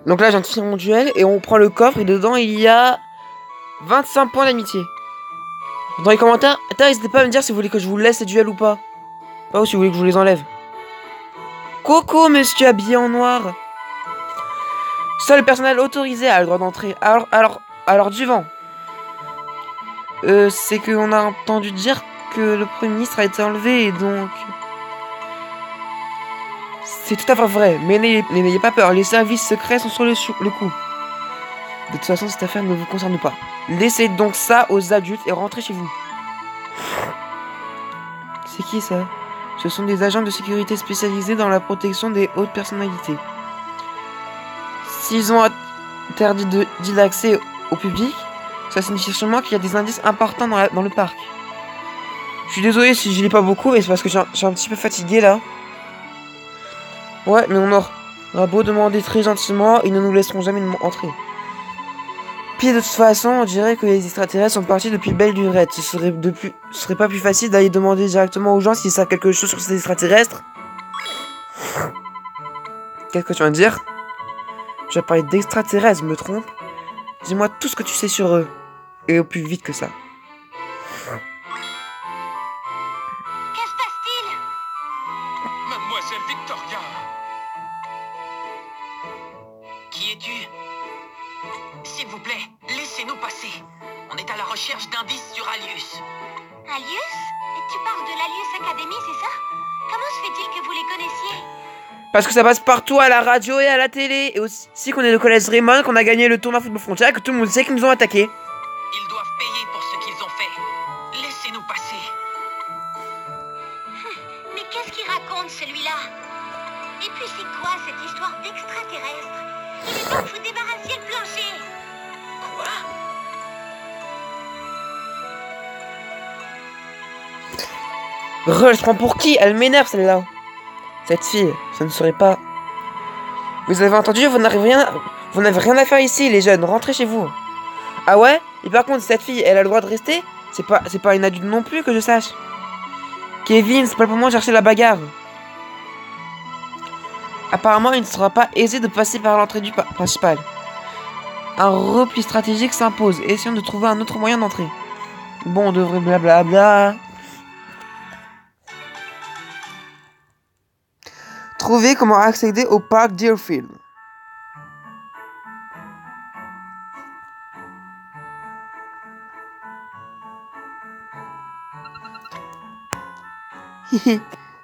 Donc là, je viens de finir mon duel et on prend le coffre et dedans, il y a 25 points d'amitié. Dans les commentaires, n'hésitez pas à me dire si vous voulez que je vous laisse les duels ou pas. Ou si vous voulez que je vous les enlève. Coco, monsieur habillé en noir. Seul le personnel autorisé a le droit d'entrer. Alors, du vent. C'est qu'on a entendu dire que le Premier ministre a été enlevé et donc... C'est tout à fait vrai, mais n'ayez pas peur, les services secrets sont sur le coup. De toute façon, cette affaire ne vous concerne pas. Laissez donc ça aux adultes et rentrez chez vous. C'est qui ça? Ce sont des agents de sécurité spécialisés dans la protection des hautes personnalités. S'ils ont interdit l'accès au public, ça signifie sûrement qu'il y a des indices importants dans le parc. Je suis désolé si je lis pas beaucoup, mais c'est parce que je suis un petit peu fatigué là. Ouais, mais on aura beau demander très gentiment, ils ne nous laisseront jamais entrer. Puis de toute façon, on dirait que les extraterrestres sont partis depuis belle lurette. Ce serait pas plus facile d'aller demander directement aux gens s'ils savent quelque chose sur ces extraterrestres. Qu'est-ce que tu viens de dire? Tu as parlé d'extraterrestres, me trompe? Dis-moi tout ce que tu sais sur eux. Et au plus vite que ça. Que se passe-t-il? Mademoiselle Victoria! Qui es-tu? S'il vous plaît, laissez-nous passer. On est à la recherche d'indices sur Alius. Alius? Tu parles de l'Alius Academy, c'est ça? Comment se fait-il que vous les connaissiez? Parce que ça passe partout à la radio et à la télé. Et aussi qu'on est le collège Raymond, qu'on a gagné le tournoi Football Frontière, que tout le monde sait qu'ils nous ont attaqués. Ils doivent payer pour ce qu'ils ont fait. Laissez-nous passer. Mais qu'est-ce qu'il raconte, celui-là? Et puis c'est quoi cette histoire d'extraterrestre? Il est temps que vous débarrassiez le plancher. Quoi? Je prends pour qui? Elle m'énerve celle-là. Cette fille, ça ne serait pas... Vous avez entendu? Vous n'avez rien à faire ici, les jeunes. Rentrez chez vous. Ah ouais? Et par contre, cette fille, elle a le droit de rester? C'est pas une adulte non plus, que je sache. Kevin, c'est pas pour moi de chercher la bagarre. Apparemment, il ne sera pas aisé de passer par l'entrée du principal. Un repli stratégique s'impose. Essayons de trouver un autre moyen d'entrer. Bon, on devrait blablabla. Trouver comment accéder au parc Deerfield.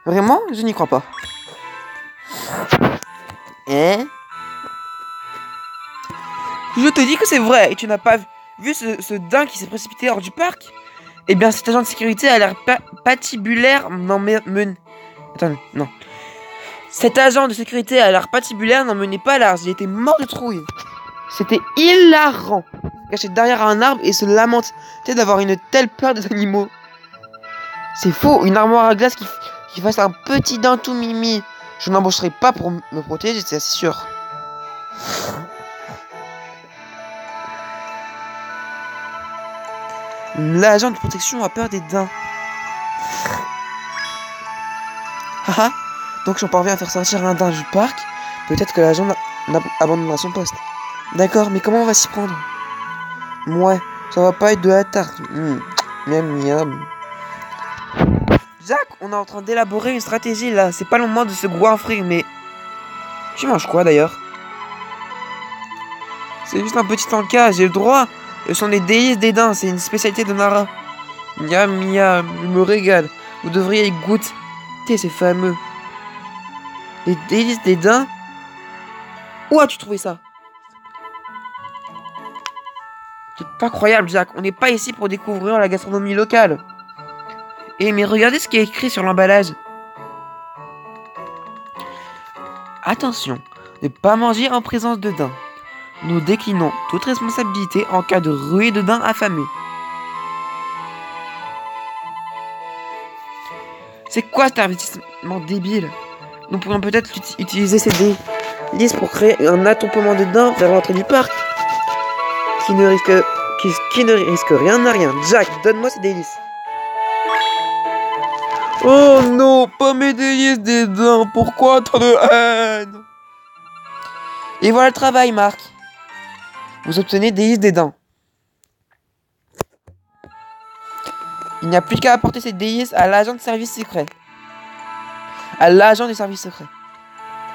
Vraiment? Je n'y crois pas. Hein? Je te dis que c'est vrai. Et tu n'as pas vu ce dingue qui s'est précipité hors du parc? Eh bien, cet agent de sécurité a l'air patibulaire. Non, mais... Attends, non. Cet agent de sécurité a l'air patibulaire, n'en menait pas large, il était mort de trouille. C'était hilarant. Caché derrière un arbre et se lamentait d'avoir une telle peur des animaux. C'est faux, une armoire à glace qui fasse un petit dent tout mimi. Je n'embaucherai pas pour me protéger, c'est assez sûr. L'agent de protection a peur des dents. Haha. Donc si on parvient à faire sortir un daim du parc, peut-être que l'agent abandonnera son poste. D'accord, mais comment on va s'y prendre? Ouais, ça va pas être de la tarte. Miam miam. Jack, on est en train d'élaborer une stratégie là. C'est pas le moment de se goinfrer, mais... Tu manges quoi d'ailleurs? C'est juste un petit encas, j'ai le droit. Ce sont les délices des daims, c'est une spécialité de Nara. Miam miam, je me régale. Vous devriez y goûter, c'est fameux. Les délices des daims? Où as-tu trouvé ça? C'est pas croyable, Jack. On n'est pas ici pour découvrir la gastronomie locale. Eh, mais regardez ce qui est écrit sur l'emballage. Attention, ne pas manger en présence de daims. Nous déclinons toute responsabilité en cas de ruée de daims affamés. C'est quoi cet investissement débile? Nous pourrions peut-être utiliser ces délices pour créer un attroupement de daims vers l'entrée du parc. Qui ne risque rien à rien. Jack, donne-moi ces délices. Oh non, pas mes délices des daims. Pourquoi tant de haine? Et voilà le travail, Marc. Vous obtenez des délices des dents. Il n'y a plus qu'à apporter ces délices à l'agent de service secret. À l'agent du service secret.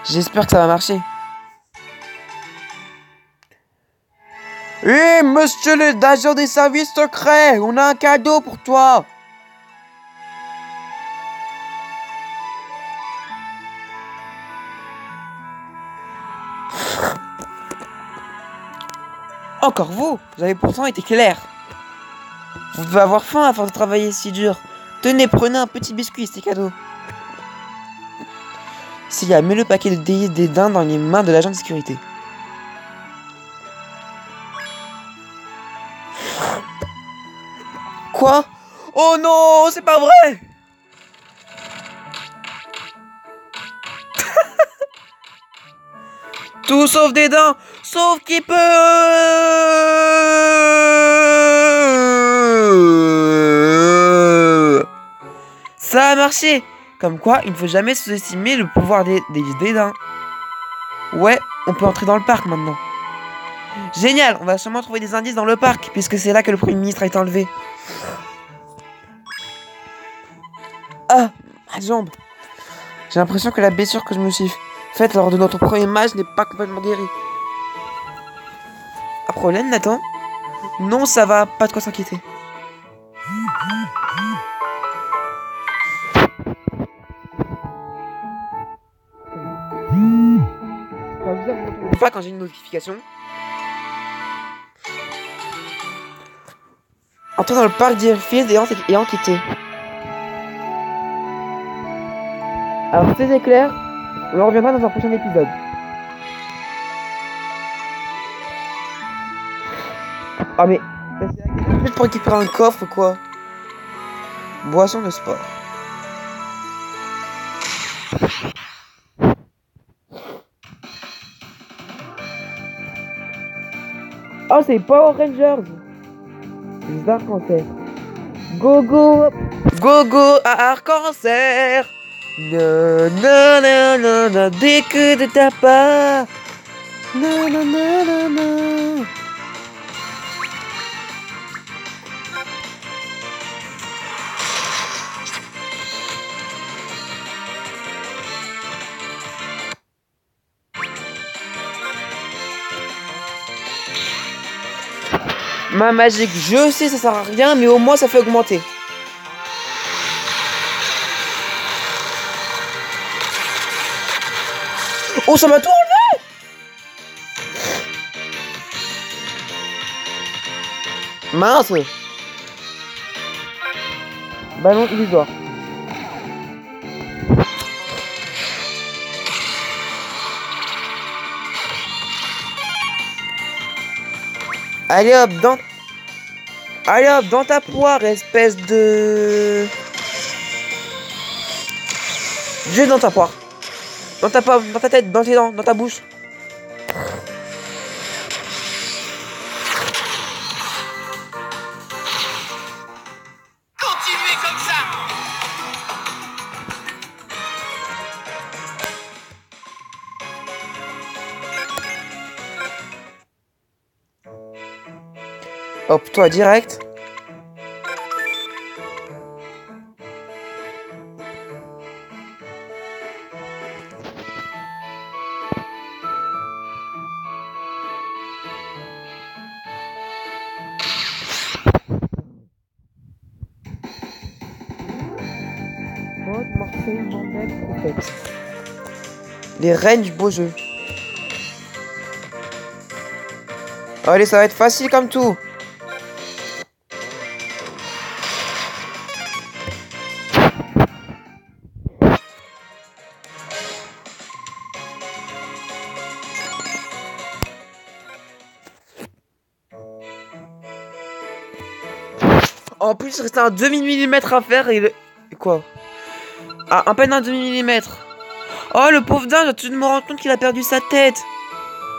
J'espère que ça va marcher. Hé, monsieur l'agent des services secrets, on a un cadeau pour toi. Encore vous avez pourtant été clair. Vous devez avoir faim à force de travailler si dur. Tenez, prenez un petit biscuit, c'est cadeau. S'il a mis le paquet de délices des dents dans les mains de l'agent de sécurité. Quoi? Oh non, c'est pas vrai! Tout sauf des dents, sauf qui peut. Ça a marché. Comme quoi, il ne faut jamais sous-estimer le pouvoir des dents. Ouais, on peut entrer dans le parc maintenant. Génial, on va sûrement trouver des indices dans le parc, puisque c'est là que le Premier ministre a été enlevé. Ah, ma jambe. J'ai l'impression que la blessure que je me suis faite lors de notre premier match n'est pas complètement guérie. Un problème, Nathan? Non, ça va, pas de quoi s'inquiéter. Pas quand j'ai une notification. Entrez dans le parc d'Airfield et enquêtez. Alors c'est clair, on en reviendra dans un prochain épisode. Ah mais, c'est pour récupérer un coffre quoi. Boisson de sport. Oh c'est Power Rangers. Les arcs-en-ciel. Go go. Go go à arc-en-ciel. Non, non, non, non, non, dès que de ta part. Non, non, non, non, non. Ma magique, je sais ça sert à rien, mais au moins ça fait augmenter. Oh, ça m'a tout enlevé! Mince! Ballon illusoire. Allez hop, dans ta poire, espèce de... Juste dans ta poire. Dans ta tête, dans tes dents, dans ta bouche. Continuez comme ça. Hop, toi direct. Les reines du beau jeu. Allez, ça va être facile comme tout. En plus, il restait un demi-millimètre à faire et le... Quoi? Ah, à peine un demi-millimètre. Oh, le pauvre dingue, je viens de me rendre compte qu'il a perdu sa tête.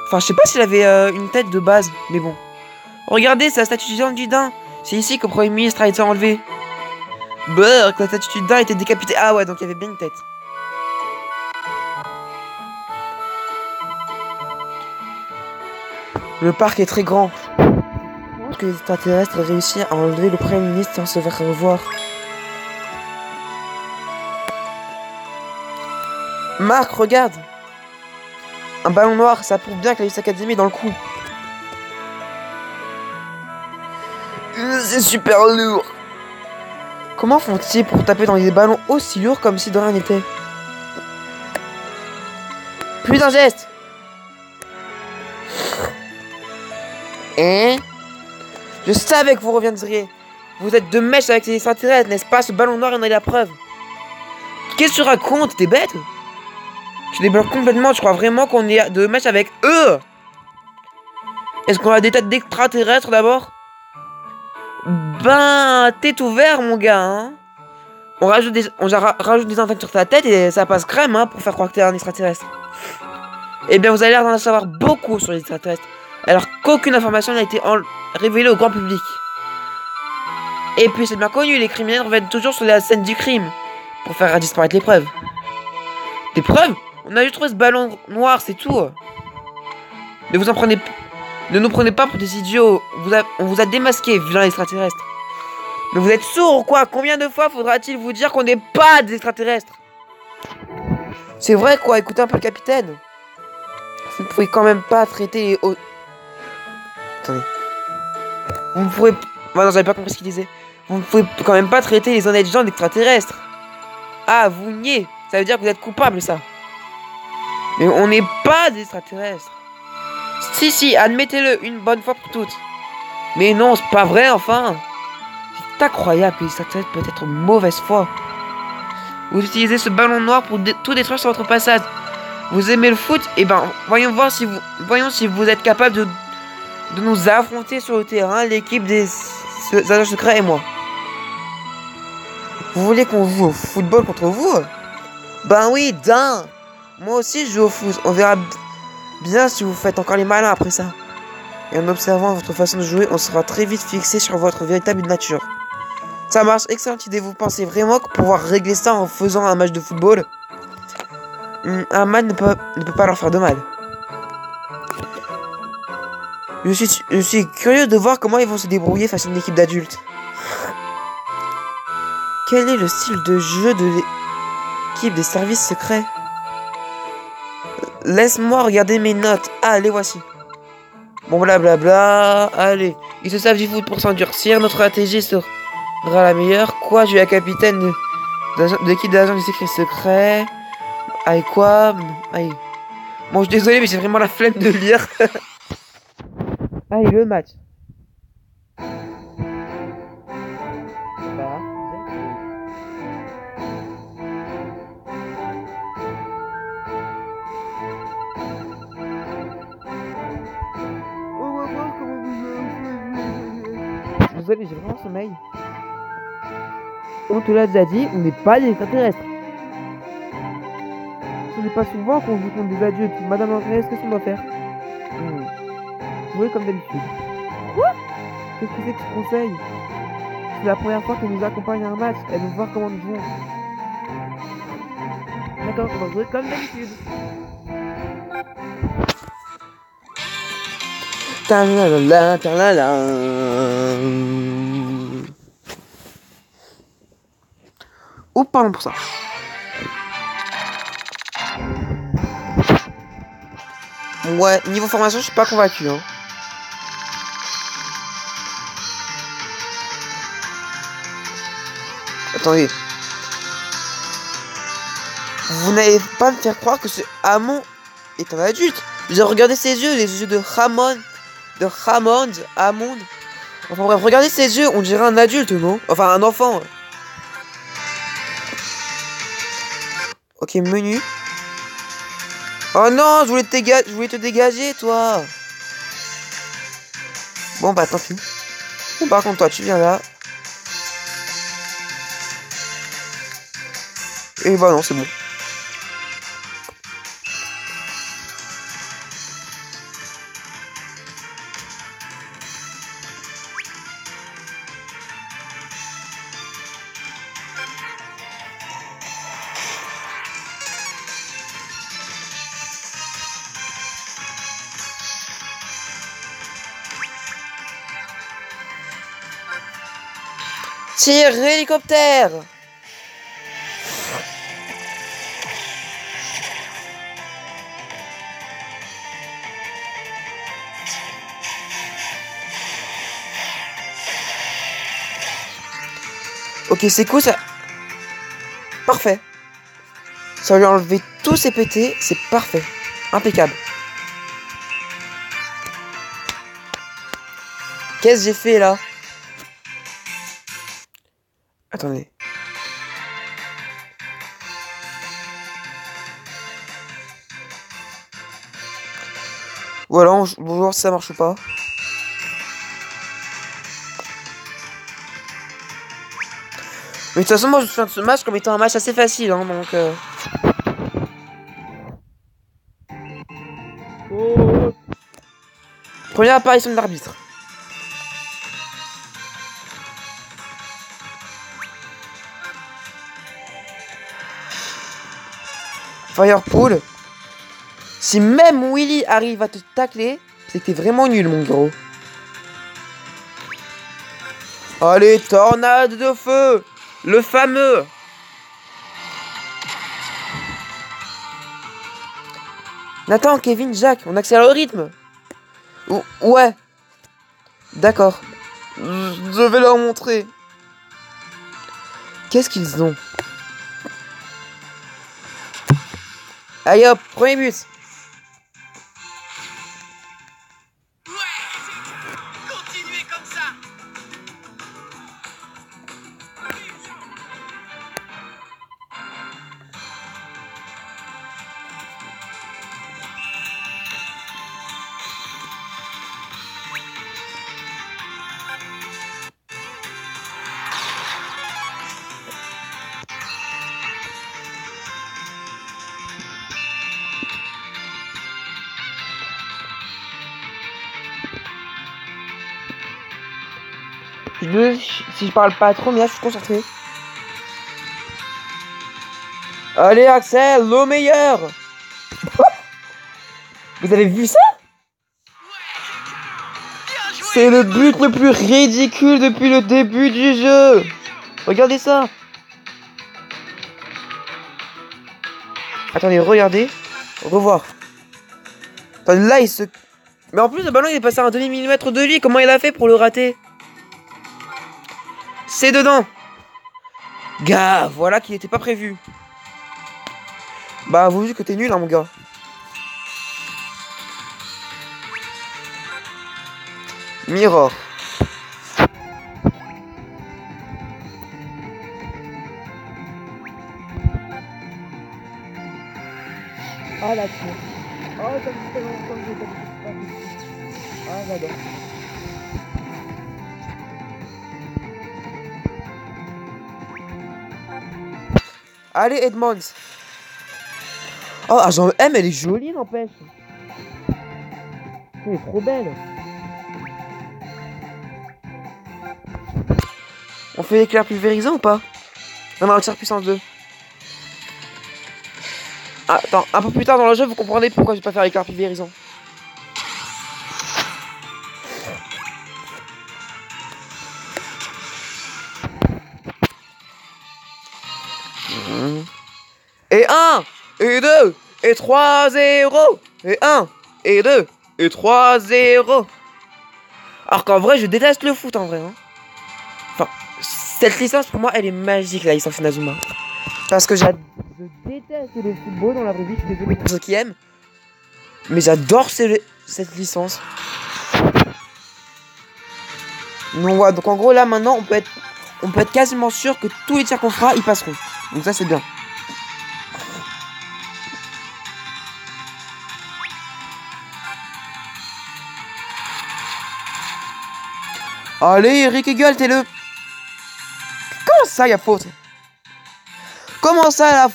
Enfin, je sais pas s'il avait une tête de base, mais bon. Regardez, c'est la statue géante du daim. C'est ici que le Premier ministre a été enlevé. Brrr, que la statue du daim a été décapitée. Ah ouais, donc il y avait bien une tête. Le parc est très grand. Que les extraterrestres réussissent à enlever le Premier ministre sans se faire revoir. Marc, regarde! Un ballon noir, ça prouve bien que la Police Academy est dans le coup. C'est super lourd! Comment font-ils pour taper dans des ballons aussi lourds comme si de rien n'était? Plus d'un geste! Hein? Je savais que vous reviendriez. Vous êtes de mèche avec les extraterrestres, n'est-ce pas? Ce ballon noir en est la preuve. Qu'est-ce que tu racontes? T'es bête? Tu débloques complètement, tu crois vraiment qu'on est de mèche avec eux? Est-ce qu'on a des têtes d'extraterrestres d'abord? Ben, t'es ouvert mon gars, hein? On rajoute des antennes sur ta tête et ça passe crème, hein, pour faire croire que t'es un extraterrestre. Eh bien, vous avez l'air d'en savoir beaucoup sur les extraterrestres, alors qu'aucune information n'a été révélée au grand public. Et puis, c'est bien connu, les criminels reviennent toujours sur la scène du crime pour faire disparaître les preuves. Des preuves? On a juste trouvé ce ballon noir, c'est tout. Ne nous prenez pas pour des idiots. On vous a démasqué, vilain extraterrestre. Mais vous êtes sourds ou quoi? Combien de fois faudra-t-il vous dire qu'on n'est pas des extraterrestres? C'est vrai quoi, écoutez un peu le capitaine. Vous ne pouvez quand même pas traiter les hauts... Attendez. Vous ne pouvez... non, j'avais pas compris ce qu'il disait. Vous ne pouvez quand même pas traiter les honnêtes gens d'extraterrestres. Ah, vous niez. Ça veut dire que vous êtes coupable, ça. Mais on n'est pas des extraterrestres. Si, admettez-le une bonne fois pour toutes. Mais non, c'est pas vrai, enfin. C'est incroyable que les extraterrestres peuvent être mauvaise foi. Vous utilisez ce ballon noir pour tout détruire sur votre passage. Vous aimez le foot? Eh ben, voyons si vous êtes capable de nous affronter sur le terrain, l'équipe des agents secrets et moi. Vous voulez qu'on joue au football contre vous? Ben oui, moi aussi je joue au foot. On verra bien si vous faites encore les malins après ça. Et en observant votre façon de jouer, on sera très vite fixé sur votre véritable nature. Ça marche, excellente idée. Vous pensez vraiment pouvoir régler ça en faisant un match de football? Un match ne peut pas leur faire de mal. Je suis curieux de voir comment ils vont se débrouiller face à une équipe d'adultes. Quel est le style de jeu de l'équipe des services secrets? Laisse-moi regarder mes notes. Ah, les voici. Bon, blablabla. Allez, ils se savent du foot pour s'endurcir. Notre stratégie sera la meilleure. Quoi, je suis la capitaine de l'équipe d'agents du secret. Allez, quoi? Allez. Bon, je suis désolé, mais j'ai vraiment la flemme de lire. Allez, le match. Désolé, j'ai vraiment sommeil. On te l'a déjà dit, on n'est pas des extraterrestres. Ce n'est pas souvent qu'on joue contre des adultes. Madame Andrés, qu'est-ce qu'on doit faire? Jouer comme d'habitude. Quoi? Qu'est-ce que c'est que ce conseil? C'est la première fois qu'elle nous accompagne à un match. Elle veut voir comment nous jouons. D'accord, on va jouer comme d'habitude. Ta-la-la-la, ta-la-la. Oh, pardon pour ça. Ouais, niveau formation, je suis pas convaincu, hein. Attendez. Vous n'allez pas me faire croire que ce Hammond est un adulte. J'ai regardé ses yeux, les yeux de Hammond. Hammond. Enfin bref, regardez ses yeux, on dirait un adulte, non? Enfin, un enfant. Ok, menu. Oh non, je voulais te dégager, toi. Bon, bah, tant pis. Bon, par contre, toi, tu viens là. Et bah non, c'est bon. Tire hélicoptère. Ok, c'est cool ça. Parfait. Ça lui a enlevé tous ses pétés, c'est parfait. Impeccable. Qu'est-ce que j'ai fait là? Attendez. Voilà, on va voir si ça marche ou pas. Mais de toute façon, moi je me souviens de ce match comme étant un match assez facile, hein, donc... Oh. Première apparition de l'arbitre. Firepool. Si même Willy arrive à te tacler, c'est que t'es vraiment nul, mon gros. Allez, tornade de feu. Le fameux. Nathan, Kevin, Jack, on accélère le rythme. Ouais. D'accord. Je vais leur montrer. Qu'est-ce qu'ils ont? Allez hop, premier but. Continuez comme ça. Si je parle pas trop, mais là je suis concentré. Allez Axel, le meilleur. Vous avez vu ça? C'est le but le plus ridicule depuis le début du jeu. Regardez ça. Attendez, regardez. Revoir. Attendez, là il se... Mais en plus le ballon il est passé à un demi-millimètre de lui. Comment il a fait pour le rater? C'est dedans. Gars, voilà qui n'était pas prévu. Bah, vous dites que t'es nul, hein, mon gars. Mirror. Ah, la cour. Oh, ça me fait longtemps que j'ai pas vu. Ah, j'adore. Allez, Edmonds. Oh, agent M, elle est jolie, n'empêche. Elle est trop belle. On fait l'éclair pulvérisant ou pas? On a retire puissance 2. Ah, attends, un peu plus tard dans le jeu, vous comprendrez pourquoi je vais pas faire l'éclair pulvérisant. Et 1, et 2, et 3-0. Et 1, et 2, et 3-0. Alors qu'en vrai, je déteste le foot en vrai. Hein. Enfin, cette licence pour moi, elle est magique, la licence Inazuma. Parce que je déteste le football dans la vraie vie, je suis désolé pour ceux qui aiment. Mais j'adore cette licence. Donc voilà, donc en gros là maintenant on peut être quasiment sûr que tous les tirs qu'on fera, ils passeront. Donc ça c'est bien. Allez, Eric Eagle, t'es le... Comment ça, y'a faute? Comment ça,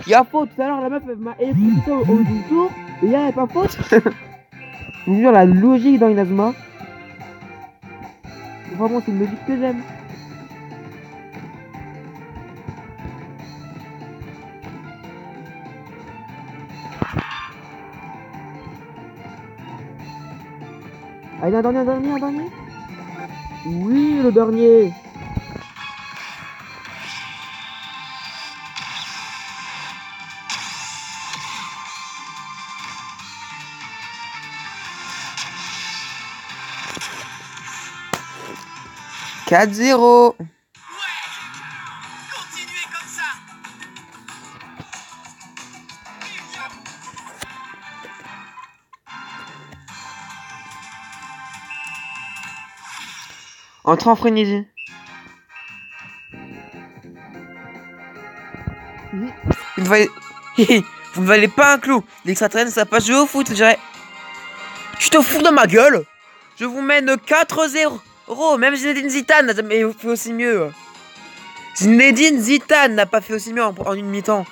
y'a faute? Tout à l'heure, la meuf m'a électrocuté au tour, et là, y'a pas faute? Je vous jure, la logique dans Inazuma. Vraiment, c'est une logique que j'aime. Allez, un dernier. Oui, le dernier. 4-0. Continuez comme ça. Entrez en frénésie. Vous ne valez... Vous ne valez pas un clou. L'extraterrestre, ça passe jouer au foot, je dirais. Tu te fous de ma gueule? Je vous mène 4-0. Même Zinedine Zidane n'a jamais fait aussi mieux. Zinedine Zidane n'a pas fait aussi mieux en une mi-temps.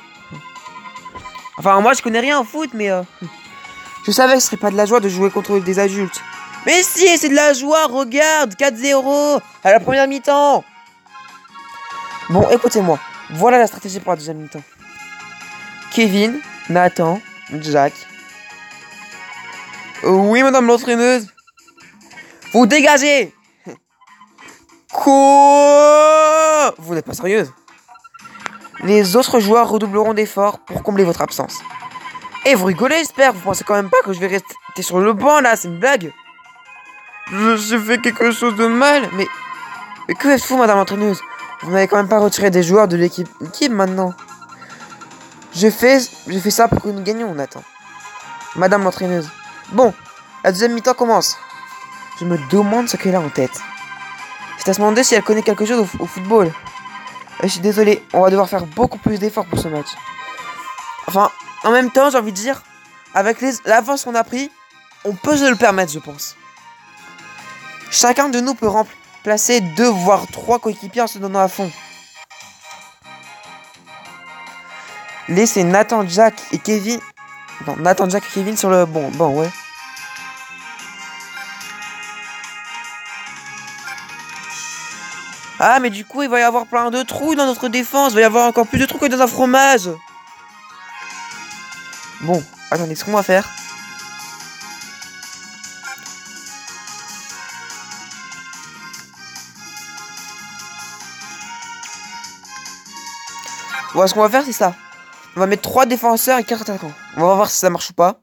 Enfin, moi, je connais rien au foot, mais... je savais que ce serait pas de la joie de jouer contre des adultes. Mais si, c'est de la joie, regarde, 4-0 à la première mi-temps. Bon, écoutez-moi. Voilà la stratégie pour la deuxième mi-temps. Kevin, Nathan, Jack. Oui, madame l'entraîneuse. Vous dégagez. Quoi? Vous n'êtes pas sérieuse? Les autres joueurs redoubleront d'efforts pour combler votre absence. Et vous rigolez, j'espère. Vous pensez quand même pas que je vais rester sur le banc, là? C'est une blague. J'ai fait quelque chose de mal. Mais que êtes-vous, madame l'entraîneuse? Vous n'avez quand même pas retiré des joueurs de l'équipe maintenant. J'ai fait ça pour que nous gagnions, Nathan. Madame l'entraîneuse. Bon, la deuxième mi-temps commence. Je me demande ce qu'elle a en tête. C'est à se demander si elle connaît quelque chose au football. Je suis désolé, on va devoir faire beaucoup plus d'efforts pour ce match. Enfin, en même temps, j'ai envie de dire, avec l'avance qu'on a pris, on peut se le permettre, je pense. Chacun de nous peut remplacer 2 voire 3 coéquipiers en se donnant à fond. Laissez Nathan, Jack et Kevin... Non, Nathan, Jack et Kevin sur le banc, ouais. Ah, mais du coup, il va y avoir plein de trous dans notre défense. Il va y avoir encore plus de trous que dans un fromage. Bon, attendez, ce qu'on va faire... Bon, ce qu'on va faire, c'est ça. On va mettre 3 défenseurs et 4 attaquants. On va voir si ça marche ou pas.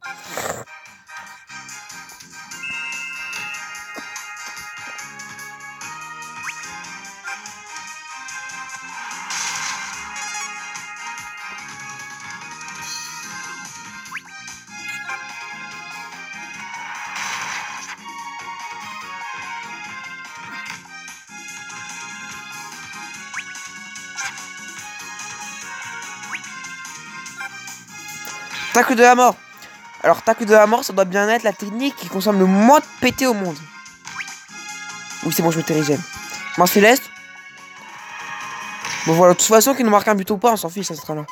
Tacle de la mort. Alors, tacle de la mort, ça doit bien être la technique qui consomme le moins de PT au monde. Oui, c'est bon, je me terrigène. Main céleste. Bon, voilà, de toute façon, qu'ils nous marquent un but ou pas, on s'en fiche, ça sera là.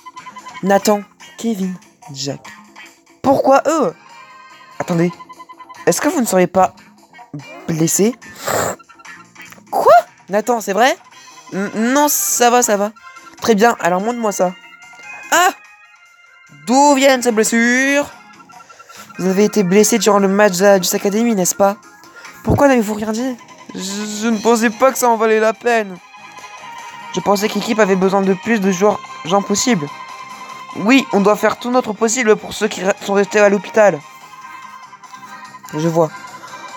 Nathan, Kevin, Jack. Pourquoi eux? Attendez. Est-ce que vous ne seriez pas blessé? Quoi? Nathan, c'est vrai? Non, ça va, ça va. Très bien, alors montre-moi ça. Ah! D'où viennent ces blessures? Vous avez été blessé durant le match du Academy, n'est-ce pas? Pourquoi n'avez-vous rien dit? Je ne pensais pas que ça en valait la peine. Je pensais que l'équipe avait besoin de plus de gens possibles. Oui, on doit faire tout notre possible pour ceux qui sont restés à l'hôpital. Je vois.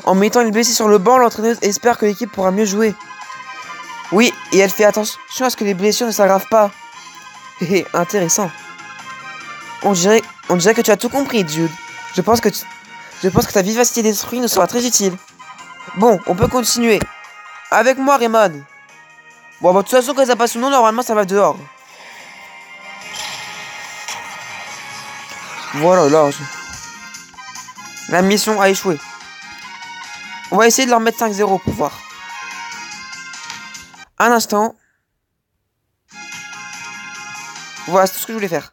En mettant une blessée sur le banc, l'entraîneuse espère que l'équipe pourra mieux jouer. Oui, et elle fait attention à ce que les blessures ne s'aggravent pas. Hé, intéressant. On dirait que tu as tout compris, Jude. Je pense que ta vivacité d'esprit nous sera très utile. Bon, on peut continuer. Avec moi, Raymond. Bon, bah, de toute façon, quand ça passe ou non, normalement, ça va dehors. Voilà, là. La mission a échoué. On va essayer de leur mettre 5-0 pour voir. Un instant. Voilà, c'est tout ce que je voulais faire.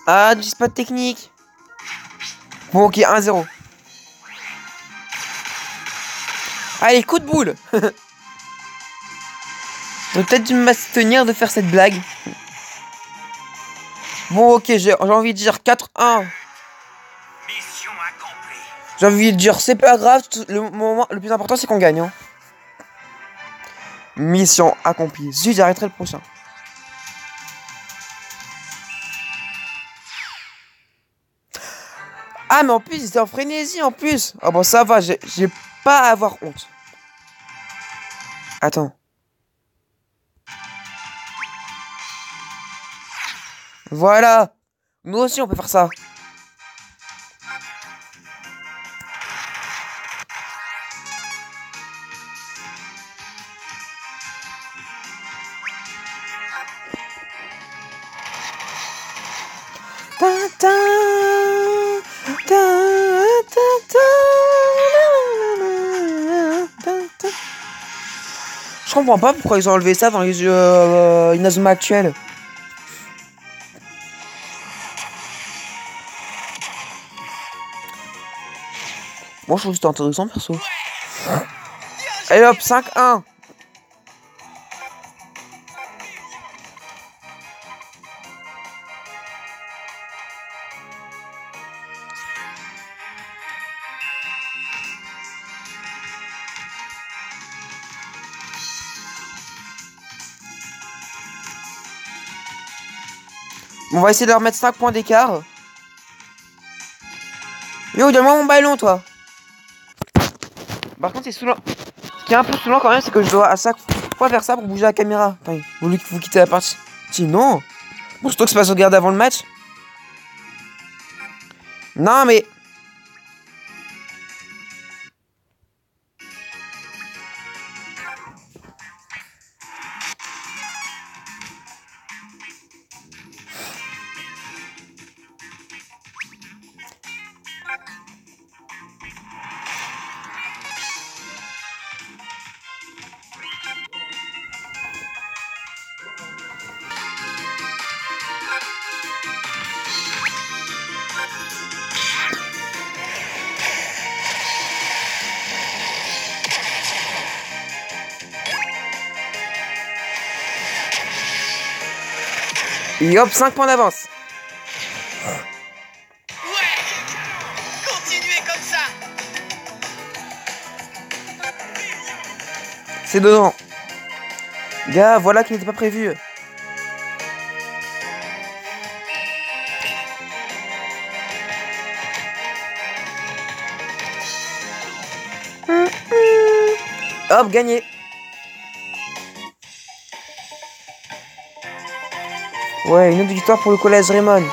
Ah, du spot technique. Bon, ok, 1-0. Allez, coup de boule. J'aurais peut-être dû m'abstenir de faire cette blague. Bon, ok, j'ai envie de dire 4-1. Mission accomplie. J'ai envie de dire, c'est pas grave. Le plus important, c'est qu'on gagne. Hein. Mission accomplie. Zut, j'arrêterai le prochain. Ah, mais en plus, c'était en frénésie, en plus. Ah bon, ça va, j'ai pas à avoir honte. Attends. Voilà. Nous aussi, on peut faire ça. Je comprends pas pourquoi ils ont enlevé ça dans les jeux Inazuma actuels. Moi je trouve que c'était intéressant perso. Allez hop, 5-1. On va essayer de leur mettre 5 points d'écart. Yo, donne-moi mon ballon, toi. Par contre, c'est saoulant. Ce qui est un peu saoulant quand même, c'est que je dois à chaque fois faire ça pour bouger la caméra. Enfin, vous quittez la partie. Non. Bon, surtout que c'est pas sauvegardé avant le match. Non, mais... Et hop, 5 points d'avance. Ouais! Continuez comme ça! C'est dedans. Gars, voilà qui n'était pas prévu. Hop, gagné. Ouais, une autre victoire pour le collège Raymond.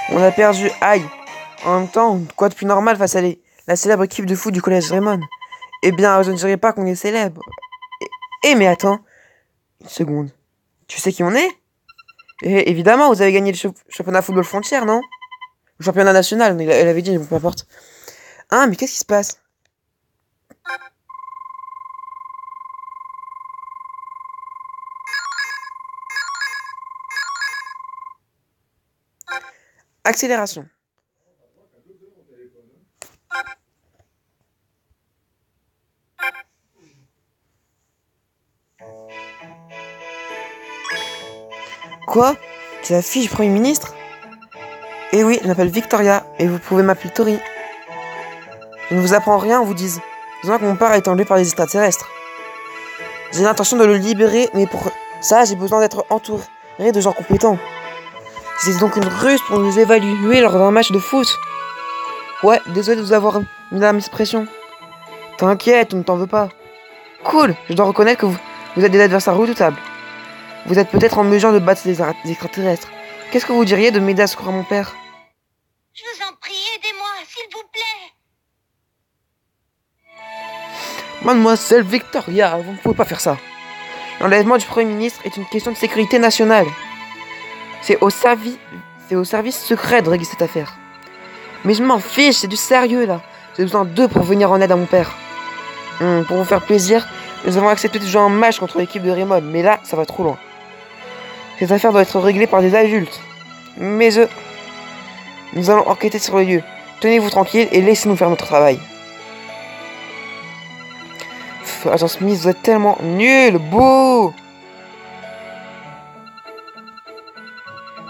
On a perdu. Aïe. En même temps, quoi de plus normal face à la célèbre équipe de foot du collège Raymond? Eh bien, je ne dirais pas qu'on est célèbre. Mais attends. Une seconde. Tu sais qui on est? Et évidemment, vous avez gagné le championnat football frontière, non? Le championnat national, elle avait dit, peu importe. Ah, mais qu'est-ce qui se passe? Accélération. Quoi? C'est la fille du Premier ministre? Eh oui, je m'appelle Victoria, et vous pouvez m'appeler Tori. Je ne vous apprends rien, on vous dise. Disons que mon père a été enlevé par les extraterrestres. J'ai l'intention de le libérer, mais pour ça, j'ai besoin d'être entouré de gens compétents. C'est donc une ruse pour nous évaluer lors d'un match de foot. Ouais, désolé de vous avoir mis dans la mispression. T'inquiète, on ne t'en veut pas. Cool, je dois reconnaître que vous êtes des adversaires redoutables. Vous êtes peut-être en mesure de battre les extraterrestres. Qu'est-ce que vous diriez de m'aider à secourir mon père? Je vous en prie, aidez-moi, s'il vous plaît. Mademoiselle Victoria, vous ne pouvez pas faire ça. L'enlèvement du Premier ministre est une question de sécurité nationale. C'est au service secret de régler cette affaire. Mais je m'en fiche, c'est du sérieux là. J'ai besoin d'eux pour venir en aide à mon père. Pour vous faire plaisir, nous avons accepté de jouer un match contre l'équipe de Raymond, mais là, ça va trop loin. Cette affaire doit être réglée par des adultes. Mais Nous allons enquêter sur le lieu. Tenez-vous tranquille et laissez-nous faire notre travail. Agent Smith, vous êtes tellement nul, bouh!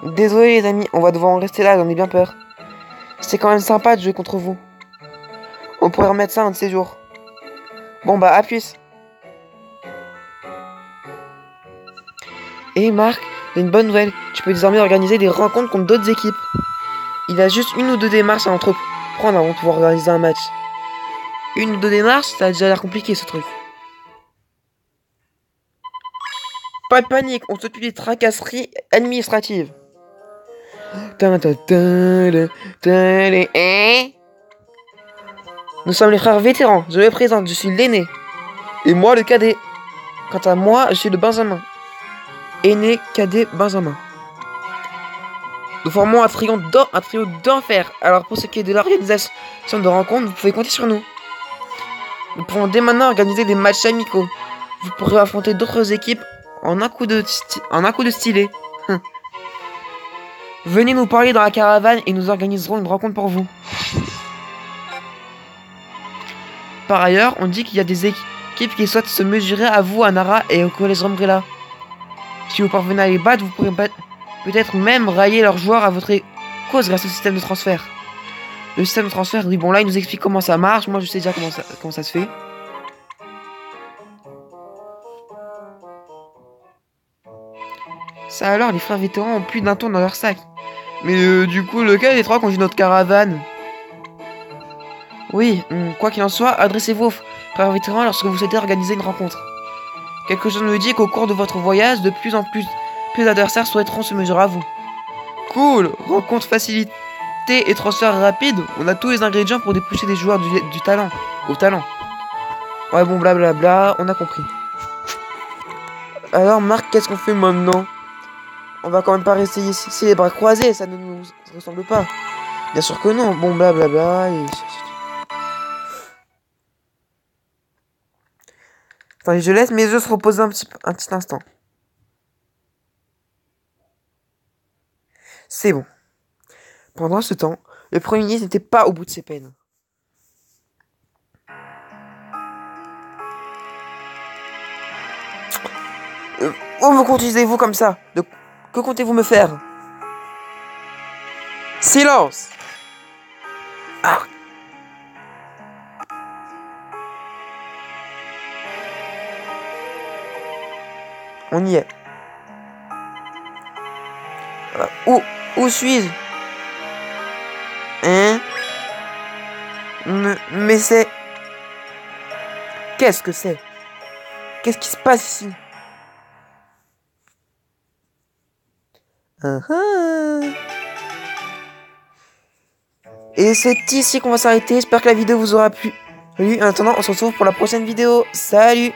Désolé les amis, on va devoir en rester là, j'en ai bien peur. C'est quand même sympa de jouer contre vous. On pourrait remettre ça un de ces jours. Bon bah, à plus. Et Marc, j'ai une bonne nouvelle. Tu peux désormais organiser des rencontres contre d'autres équipes. Il y a juste une ou deux démarches à entreprendre avant de pouvoir organiser un match. Une ou deux démarches, ça a déjà l'air compliqué ce truc. Pas de panique, on s'occupe des tracasseries administratives. Nous sommes les frères vétérans, je me présente, je suis l'aîné. Et moi le cadet. Quant à moi, je suis le Benjamin. Aîné, cadet, Benjamin. Nous formons un trio d'enfer. Alors pour ce qui est de l'organisation de rencontres, vous pouvez compter sur nous. Nous pouvons dès maintenant organiser des matchs amicaux. Vous pourrez affronter d'autres équipes en un coup de stylet. Venez nous parler dans la caravane et nous organiserons une rencontre pour vous. Par ailleurs, on dit qu'il y a des équipes qui souhaitent se mesurer à vous, à Nara et au collège Umbrella. Si vous parvenez à les battre, vous pourrez peut-être même rallier leurs joueurs à votre cause grâce au système de transfert. Le système de transfert, oui bon là il nous explique comment ça marche, moi je sais déjà comment ça se fait. Ça alors, les frères vétérans ont plus d'un ton dans leur sac. Mais du coup, lequel des trois conduit notre caravane? Oui, quoi qu'il en soit, adressez-vous aux frères vétérans lorsque vous souhaitez organiser une rencontre. Quelque chose me dit qu'au cours de votre voyage, de plus en plus d'adversaires souhaiteront se mesurer à vous. Cool, rencontre facilitée et transfert rapide, on a tous les ingrédients pour dépoucher des joueurs du talent, au talent. Ouais bon blablabla, on a compris. Alors Marc, qu'est-ce qu'on fait maintenant? On va quand même pas rester ici les bras croisés, ça ne nous ressemble pas. Bien sûr que non, bon blablabla et... Attendez, je laisse mes yeux se reposer un petit instant. C'est bon. Pendant ce temps, le Premier ministre n'était pas au bout de ses peines. Où me conduisez-vous comme ça? Que comptez-vous me faire? Silence! Ah. On y est. Où suis-je? Hein? Mais c'est... Qu'est-ce que c'est? Qu'est-ce qui se passe ici? Et c'est ici qu'on va s'arrêter. J'espère que la vidéo vous aura plu. En attendant, on se retrouve pour la prochaine vidéo. Salut!